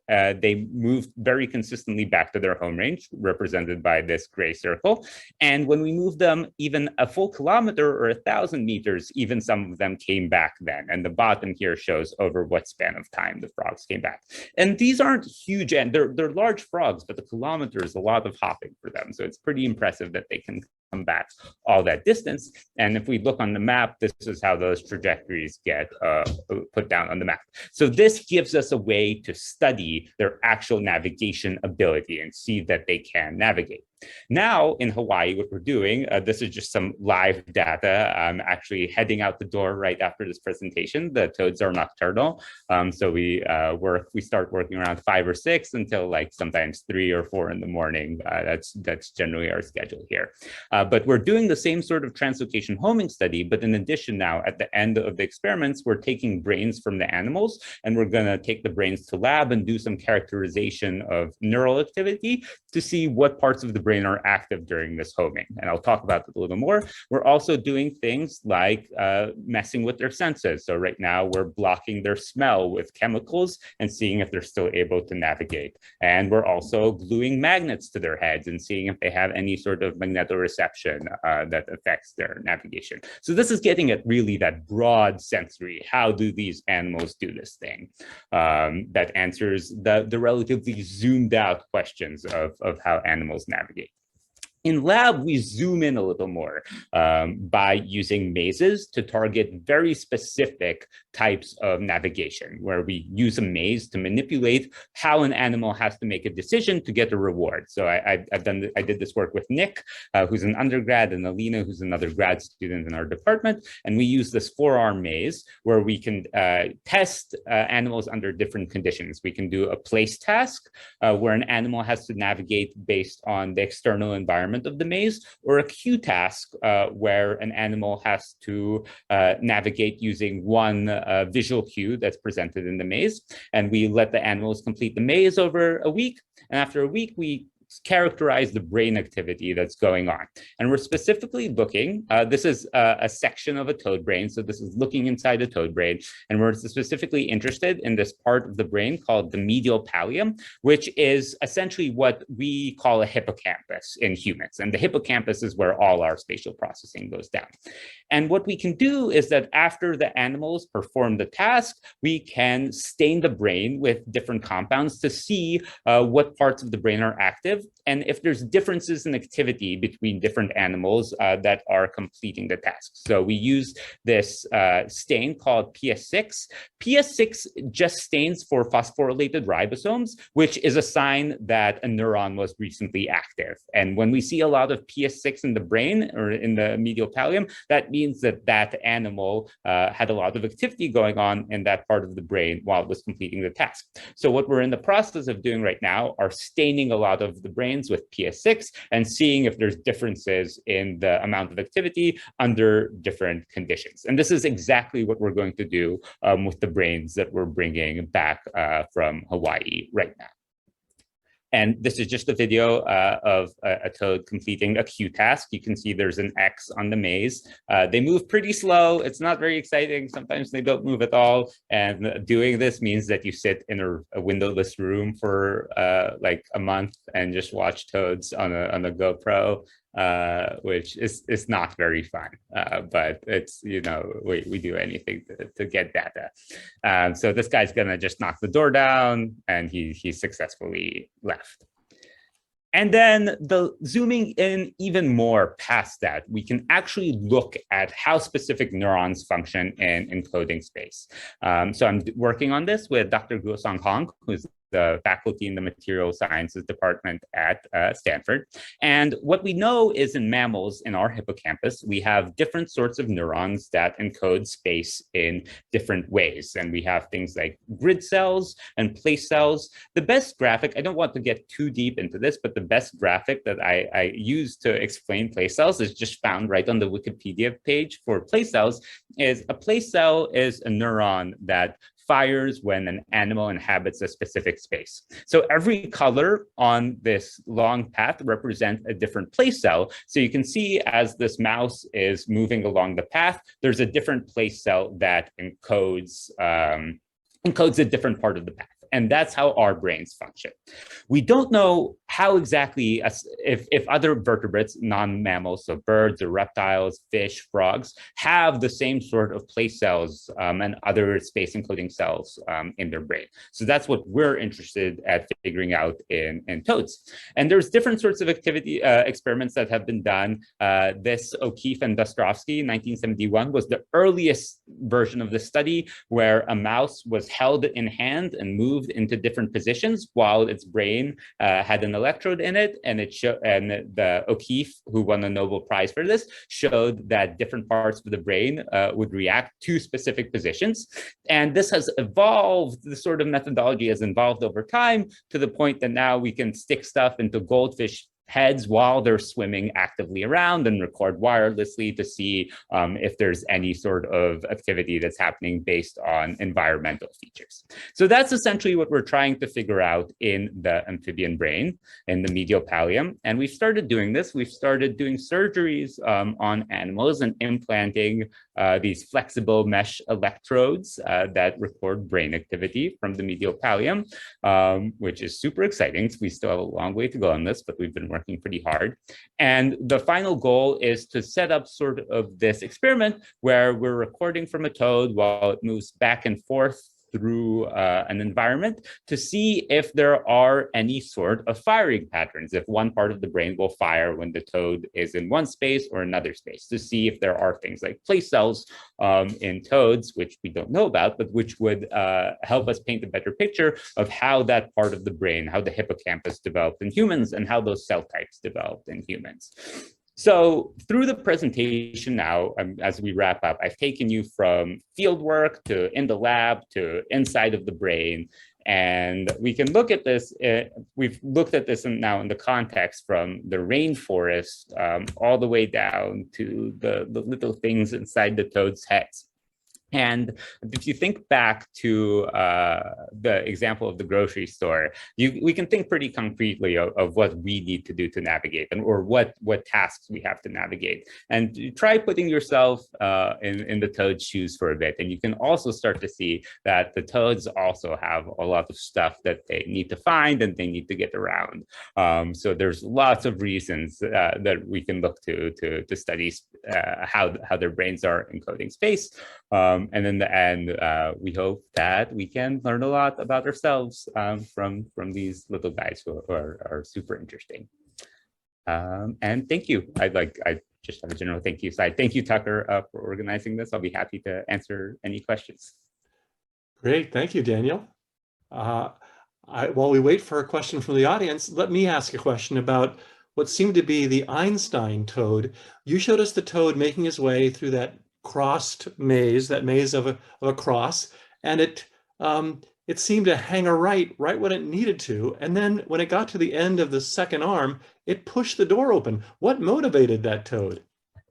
they moved very consistently back to their home range, represented by this gray circle. And when we moved them even a full kilometer or 1,000 meters, even some of them came back then. And the bottom here shows over what span of time the frogs came back. And these aren't huge, and they're large frogs, but the kilometer is a lot of hopping for them. So it's pretty impressive that they can come back all that distance. And if we look on the map, this is how those trajectories get put down on the map. So this gives us a way to study their actual navigation ability and see that they can navigate. Now in Hawaii, what we're doing, this is just some live data. I'm actually heading out the door right after this presentation. The toads are nocturnal. So we start working around 5 or 6 until like sometimes 3 or 4 in the morning. That's generally our schedule here. But we're doing the same sort of translocation homing study, but in addition now at the end of the experiments, we're taking brains from the animals and we're gonna take the brains to lab and do some characterization of neural activity to see what parts of the brain are active during this homing. And I'll talk about that a little more. We're also doing things like messing with their senses. So right now we're blocking their smell with chemicals and seeing if they're still able to navigate. And we're also gluing magnets to their heads and seeing if they have any sort of magnetoreception that affects their navigation. So this is getting at really that broad sensory, how do these animals do this thing? That answers the relatively zoomed out questions of how animals navigate. In lab, we zoom in a little more by using mazes to target very specific types of navigation, where we use a maze to manipulate how an animal has to make a decision to get a reward. So I did this work with Nick, who's an undergrad, and Alina, who's another grad student in our department. And we use this 4-arm maze where we can test animals under different conditions. We can do a place task where an animal has to navigate based on the external environment of the maze, or a cue task where an animal has to navigate using one visual cue that's presented in the maze. And we let the animals complete the maze over a week. And after a week, we characterize the brain activity that's going on. And we're specifically looking, this is a section of a toad brain. So this is looking inside a toad brain. And we're specifically interested in this part of the brain called the medial pallium, which is essentially what we call a hippocampus in humans. And the hippocampus is where all our spatial processing goes down. And what we can do is that after the animals perform the task, we can stain the brain with different compounds to see what parts of the brain are active, and if there's differences in activity between different animals that are completing the task. So we use this stain called PS6. PS6 just stains for phosphorylated ribosomes, which is a sign that a neuron was recently active. And when we see a lot of PS6 in the brain or in the medial pallium, that means that that animal had a lot of activity going on in that part of the brain while it was completing the task. So what we're in the process of doing right now are staining a lot of the brains with PS6 and seeing if there's differences in the amount of activity under different conditions. And this is exactly what we're going to do with the brains that we're bringing back from Hawaii right now. And this is just a video of a toad completing a cue task. You can see there's an X on the maze. They move pretty slow. It's not very exciting. Sometimes they don't move at all. And doing this means that you sit in a windowless room for like a month and just watch toads on a GoPro. Which is not very fun, but it's, you know, we do anything to get data. So this guy's gonna just knock the door down, and he successfully left. And then zooming in even more past that, we can actually look at how specific neurons function in encoding space. So I'm working on this with Dr. Guosong Hong, who's the faculty in the material sciences department at Stanford. And what we know is in mammals, in our hippocampus, we have different sorts of neurons that encode space in different ways. And we have things like grid cells and place cells. The best graphic, I don't want to get too deep into this, but the best graphic that I use to explain place cells is just found right on the Wikipedia page for place cells. Is a place cell is a neuron that fires when an animal inhabits a specific space. So every color on this long path represents a different place cell. So you can see as this mouse is moving along the path, there's a different place cell that encodes a different part of the path. And that's how our brains function. We don't know how exactly, if other vertebrates, non-mammals, so birds or reptiles, fish, frogs, have the same sort of place cells and other space encoding cells in their brain. So that's what we're interested at figuring out in toads. And there's different sorts of activity experiments that have been done. This O'Keefe and Dostrovsky, 1971, was the earliest version of the study where a mouse was held in hand and moved into different positions while its brain had an electrode in it, and the O'Keefe, who won the Nobel Prize for this, showed that different parts of the brain would react to specific positions. And this has evolved, the sort of methodology has evolved over time to the point that now we can stick stuff into goldfish heads while they're swimming actively around and record wirelessly to see if there's any sort of activity that's happening based on environmental features. So that's essentially what we're trying to figure out in the amphibian brain, in the medial pallium. And we've started doing this. We've started doing surgeries on animals and implanting these flexible mesh electrodes that record brain activity from the medial pallium, which is super exciting. We still have a long way to go on this, but we've been working pretty hard. And the final goal is to set up sort of this experiment where we're recording from a toad while it moves back and forth through an environment to see if there are any sort of firing patterns, if one part of the brain will fire when the toad is in one space or another space, to see if there are things like place cells in toads, which we don't know about, but which would help us paint a better picture of how that part of the brain, how the hippocampus developed in humans and how those cell types developed in humans. So through the presentation now, as we wrap up, I've taken you from field work to in the lab to inside of the brain. And we can look at this, we've looked at this now in the context from the rainforest all the way down to the little things inside the toad's heads. And if you think back to the example of the grocery store, we can think pretty concretely of what we need to do to navigate or what tasks we have to navigate. And you try putting yourself in the toad's shoes for a bit. And you can also start to see that the toads also have a lot of stuff that they need to find and they need to get around. So there's lots of reasons that we can look to study how their brains are encoding space. And in the end, we hope that we can learn a lot about ourselves from these little guys who are super interesting. And thank you. I just have a general thank you side. Thank you, Tucker, for organizing this. I'll be happy to answer any questions. Great, thank you, Daniel. While we wait for a question from the audience, let me ask a question about what seemed to be the Einstein toad. You showed us the toad making his way through that crossed maze, that maze of a cross, and it seemed to hang a right when it needed to, and then when it got to the end of the second arm, it pushed the door open. What motivated that toad?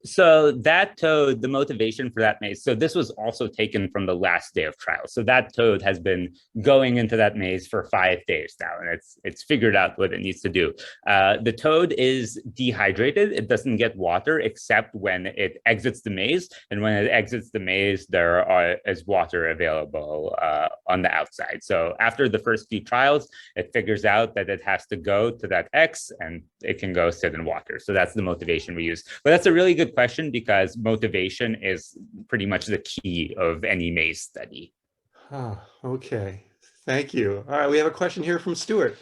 So that toad, the motivation for that maze, so this was also taken from the last day of trial. So that toad has been going into that maze for 5 days now, and it's figured out what it needs to do. The toad is dehydrated. It doesn't get water except when it exits the maze. And when it exits the maze, there is water available on the outside. So after the first few trials, it figures out that it has to go to that X and it can go sit in water. So that's the motivation we use. But that's a really good question because motivation is pretty much the key of any maze study. Oh, okay, thank you. All right, we have a question here from Stuart.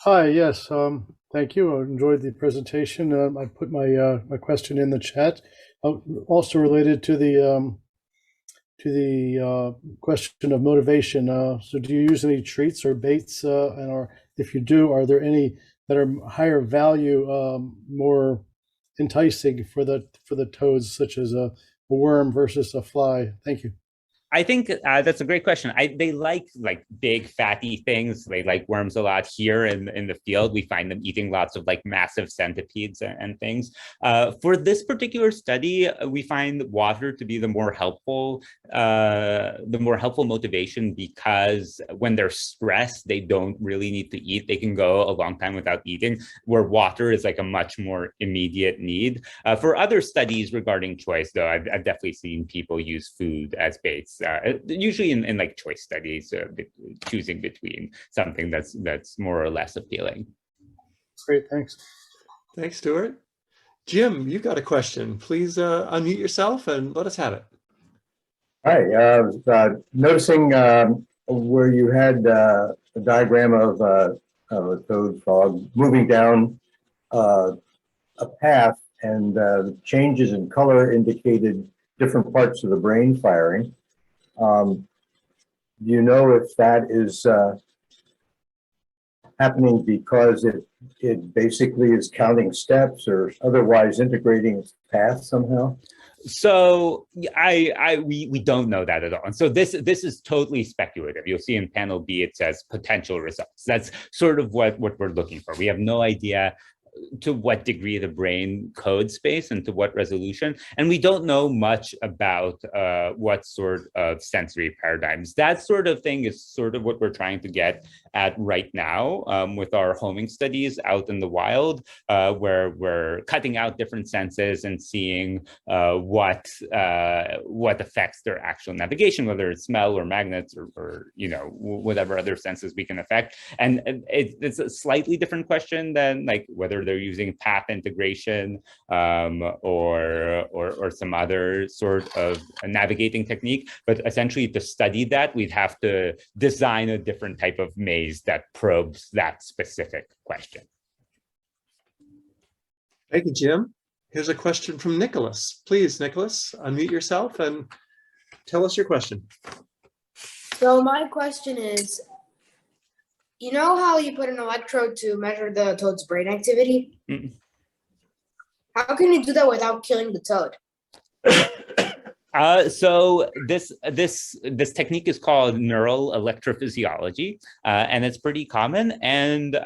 Hi, yes, thank you. I enjoyed the presentation. I put my my question in the chat. Also related to the question of motivation. So do you use any treats or baits, or if you do, are there any that are higher value, more enticing for the toads, such as a worm versus a fly? Thank you. I think that's a great question. They like big fatty things. They like worms a lot. Here in the field, we find them eating lots of like massive centipedes and things. For this particular study, we find water to be the more helpful motivation, because when they're stressed, they don't really need to eat. They can go a long time without eating, where water is like a much more immediate need. For other studies regarding choice, though, I've definitely seen people use food as baits. usually in like choice studies, choosing between something that's more or less appealing. Great, thanks. Thanks, Stuart. Jim, you've got a question. Please unmute yourself and let us have it. Hi, noticing where you had a diagram of a toad frog moving down a path, and changes in color indicated different parts of the brain firing. Do you know if that is happening because it basically is counting steps or otherwise integrating its path somehow? So we don't know that at all. And so this is totally speculative. You'll see in panel B, it says potential results. That's sort of what we're looking for. We have no idea to what degree the brain codes space and to what resolution. And we don't know much about what sort of sensory paradigms. That sort of thing is sort of what we're trying to get at right now with our homing studies out in the wild, where we're cutting out different senses and seeing what affects their actual navigation, whether it's smell or magnets or whatever other senses we can affect. And it's a slightly different question than like whether they're using path integration or some other sort of navigating technique. But essentially, to study that, we'd have to design a different type of maze that probes that specific question. Thank you, Jim. Here's a question from Nicholas. Please, Nicholas, unmute yourself and tell us your question. So my question is, you know how you put an electrode to measure the toad's brain activity? Mm-mm. How can you do that without killing the toad? So this technique is called neural electrophysiology, and it's pretty common. And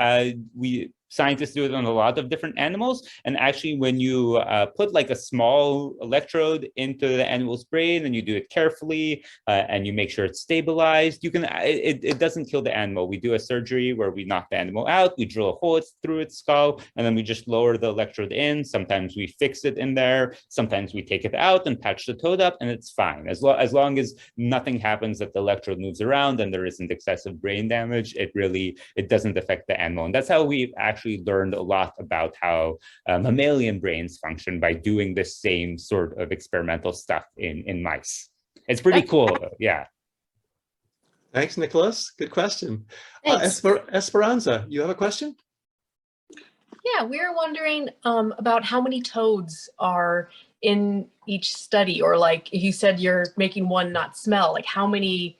scientists do it on a lot of different animals. And actually, when you put like a small electrode into the animal's brain and you do it carefully and you make sure it's stabilized, you can. It doesn't kill the animal. We do a surgery where we knock the animal out, we drill a hole through its skull, and then we just lower the electrode in. Sometimes we fix it in there. Sometimes we take it out and patch the toad up, and it's fine. As long as nothing happens, that the electrode moves around and there isn't excessive brain damage, it doesn't affect the animal. And that's how we've actually learned a lot about how mammalian brains function by doing the same sort of experimental stuff in mice. It's pretty cool, yeah. Thanks, Nicholas. Good question. Thanks. Esperanza, you have a question? Yeah, we were wondering about how many toads are in each study, or like you said, you're making one not smell. Like how many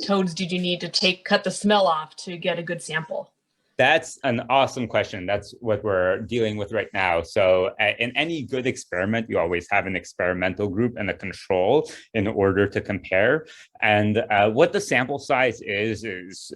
toads did you need to cut the smell off to get a good sample? That's an awesome question. That's what we're dealing with right now. So in any good experiment, you always have an experimental group and a control in order to compare. And what the sample size is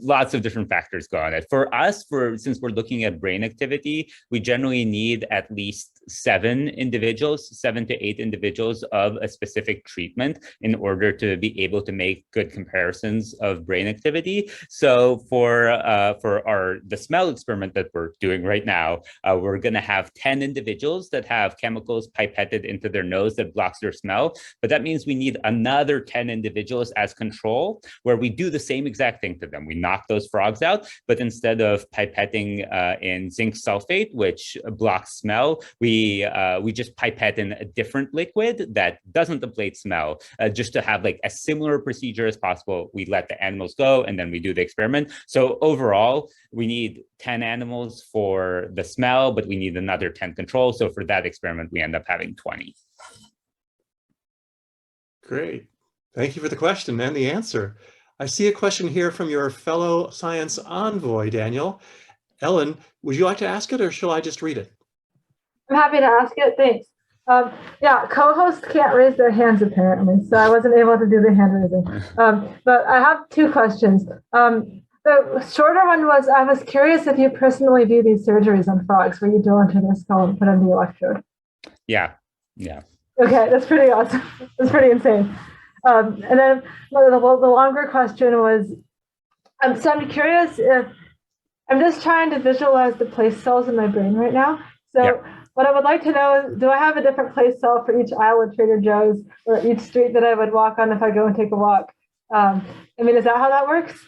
lots of different factors go on it. For us, since we're looking at brain activity, we generally need at least 7 to 8 individuals of a specific treatment in order to be able to make good comparisons of brain activity. So for the smell experiment that we're doing right now, we're going to have 10 individuals that have chemicals pipetted into their nose that blocks their smell. But that means we need another 10 individuals as control, where we do the same exact thing to them. We knock those frogs out, but instead of pipetting in zinc sulfate, which blocks smell, we just pipette in a different liquid that doesn't ablate smell, just to have like a similar procedure as possible. We let the animals go and then we do the experiment. So overall, we need 10 animals for the smell, but we need another 10 control. So for that experiment, we end up having 20. Great. Thank you for the question and the answer. I see a question here from your fellow Science Envoy, Daniel. Ellen, would you like to ask it or shall I just read it? I'm happy to ask it. Thanks. Yeah, co-hosts can't raise their hands apparently, so I wasn't able to do the hand raising. But I have 2 questions. The shorter one was, I was curious if you personally do these surgeries on frogs where you drill into their skull and put in the electrode. Yeah. Okay, that's pretty awesome. That's pretty insane. And then the longer question was, so I'm curious if, I'm just trying to visualize the place cells in my brain right now. So What I would like to know is, do I have a different place cell for each aisle at Trader Joe's or each street that I would walk on if I go and take a walk? I mean, is that how that works?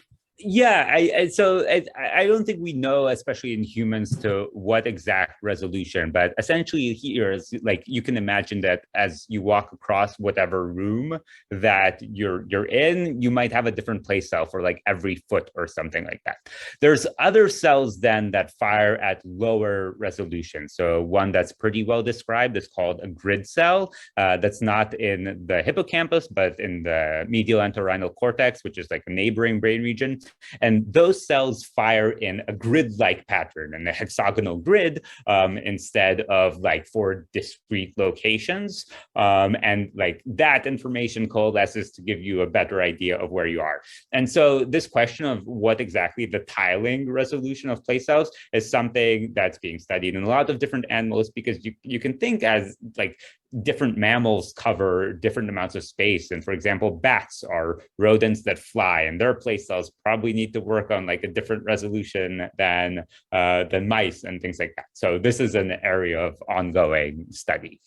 Yeah, I don't think we know, especially in humans, to what exact resolution, but essentially here is like, you can imagine that as you walk across whatever room that you're in, you might have a different place cell for like every foot or something like that. There's other cells then that fire at lower resolution. So one that's pretty well described is called a grid cell. That's not in the hippocampus, but in the medial entorhinal cortex, which is like a neighboring brain region. And those cells fire in a grid-like pattern, in a hexagonal grid, instead of like 4 discrete locations. And like that information coalesces to give you a better idea of where you are. And so this question of what exactly the tiling resolution of place cells is something that's being studied in a lot of different animals, because you can think as like different mammals cover different amounts of space. And for example, bats are rodents that fly, and their place cells probably need to work on like a different resolution than mice and things like that. So this is an area of ongoing study.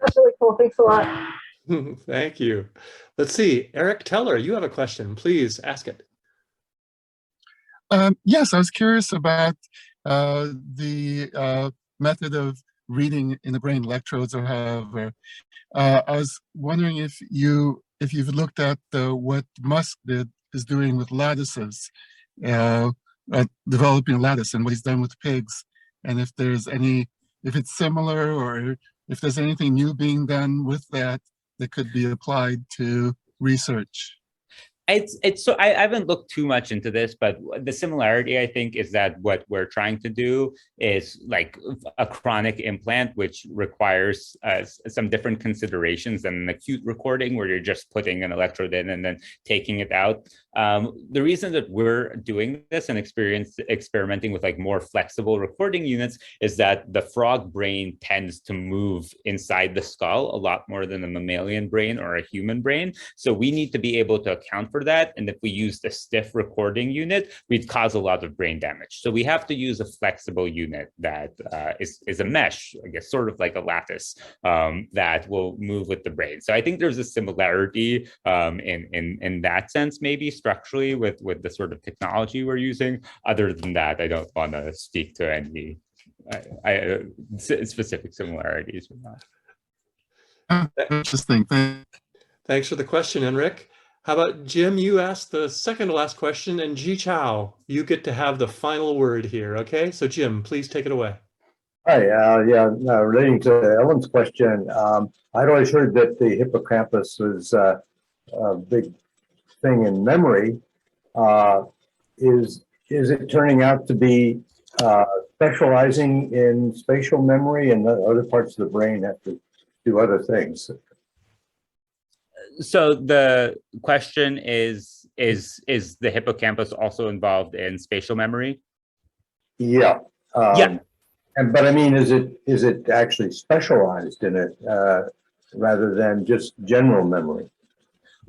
That's really cool. Thanks a lot. Thank you. Let's see, Eric Teller, you have a question. Please ask it. Yes, I was curious about the method of reading in the brain, electrodes or however. I was wondering if you've looked at what Musk is doing with lattices, developing a lattice, and what he's done with pigs, and if it's similar, or if there's anything new being done with that could be applied to research. So I haven't looked too much into this, but the similarity, I think, is that what we're trying to do is like a chronic implant, which requires some different considerations than an acute recording where you're just putting an electrode in and then taking it out. The reason that we're doing this and experimenting with like more flexible recording units is that the frog brain tends to move inside the skull a lot more than a mammalian brain or a human brain. So we need to be able to account for that. And if we used a stiff recording unit, we'd cause a lot of brain damage. So we have to use a flexible unit that is a mesh, I guess, sort of like a lattice that will move with the brain. So I think there's a similarity in that sense, maybe structurally with the sort of technology we're using. Other than that, I don't want to speak to any specific similarities with that. Interesting. Thanks for the question, Enric. How about Jim? You asked the second to last question, and Ji Chao, you get to have the final word here. Okay, so Jim, please take it away. Hi, relating to Ellen's question, I'd always heard that the hippocampus was a big thing in memory. Is it turning out to be specializing in spatial memory, and the other parts of the brain have to do other things? So the question is the hippocampus also involved in spatial memory? Yeah. Yeah. But I mean, is it actually specialized in it rather than just general memory?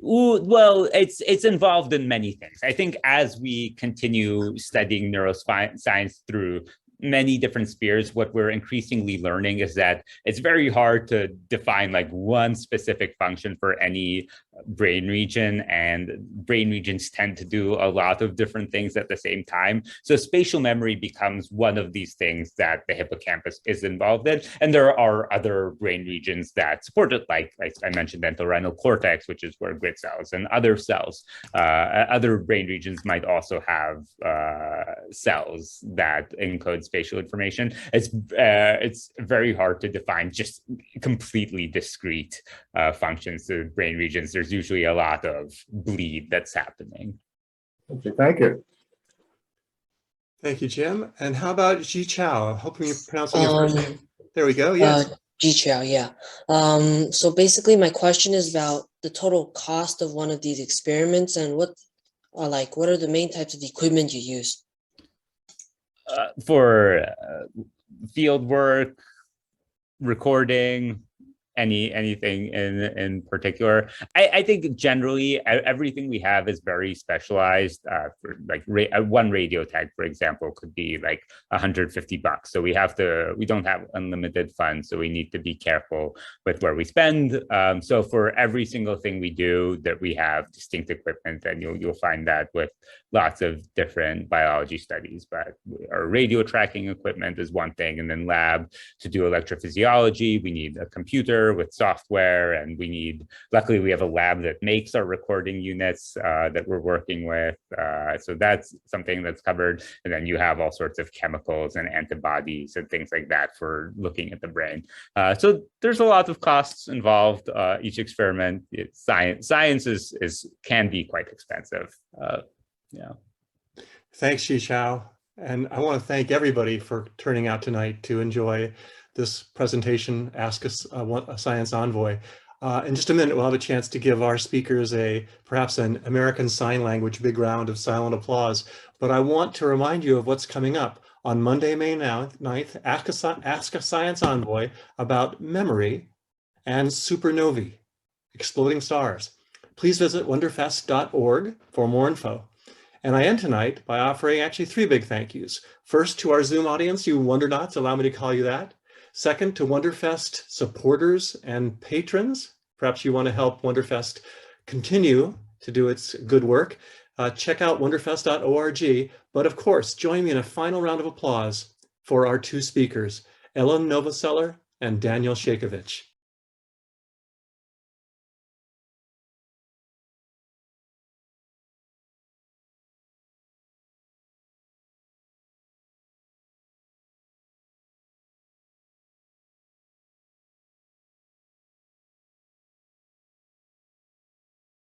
Ooh, well, it's involved in many things. I think as we continue studying neuroscience through many different spheres, what we're increasingly learning is that it's very hard to define like one specific function for any brain region, and brain regions tend to do a lot of different things at the same time. So spatial memory becomes one of these things that the hippocampus is involved in. And there are other brain regions that support it, like I mentioned, entorhinal cortex, which is where grid cells and other cells, other brain regions might also have cells that encode spatial information. It's very hard to define just completely discrete functions to brain regions. There's usually a lot of bleed that's happening. Okay, thank you. Thank you, Jim. And how about Ji Chao? I'm hoping you're pronouncing your first name. There we go. Yes. Ji Chao, yeah. So basically, my question is about the total cost of one of these experiments, and what are the main types of equipment you use? For field work, recording, anything in particular. I think generally everything we have is very specialized. For like one radio tag, for example, could be like $150. So we don't have unlimited funds, so we need to be careful with where we spend. So for every single thing we do, that we have distinct equipment, and you'll find that with lots of different biology studies. But our radio tracking equipment is one thing, and then lab to do electrophysiology, we need a computer with software, and luckily we have a lab that makes our recording units that we're working with. So that's something that's covered. And then you have all sorts of chemicals and antibodies and things like that for looking at the brain. So there's a lot of costs involved. Each experiment, science can be quite expensive. Yeah. Thanks, Xichao. And I want to thank everybody for turning out tonight to enjoy this presentation, Ask a Science Envoy. In just a minute, we'll have a chance to give our speakers perhaps an American Sign Language big round of silent applause. But I want to remind you of what's coming up. On Monday, May 9th, Ask a Science Envoy about memory and supernovae, exploding stars. Please visit wonderfest.org for more info. And I end tonight by offering actually 3 big thank yous. First, to our Zoom audience, you Wondernauts, allow me to call you that. Second, to Wonderfest supporters and patrons. Perhaps you want to help Wonderfest continue to do its good work. Check out wonderfest.org. But of course, join me in a final round of applause for our 2 speakers, Ellen Novoseller and Daniel Shaykevich.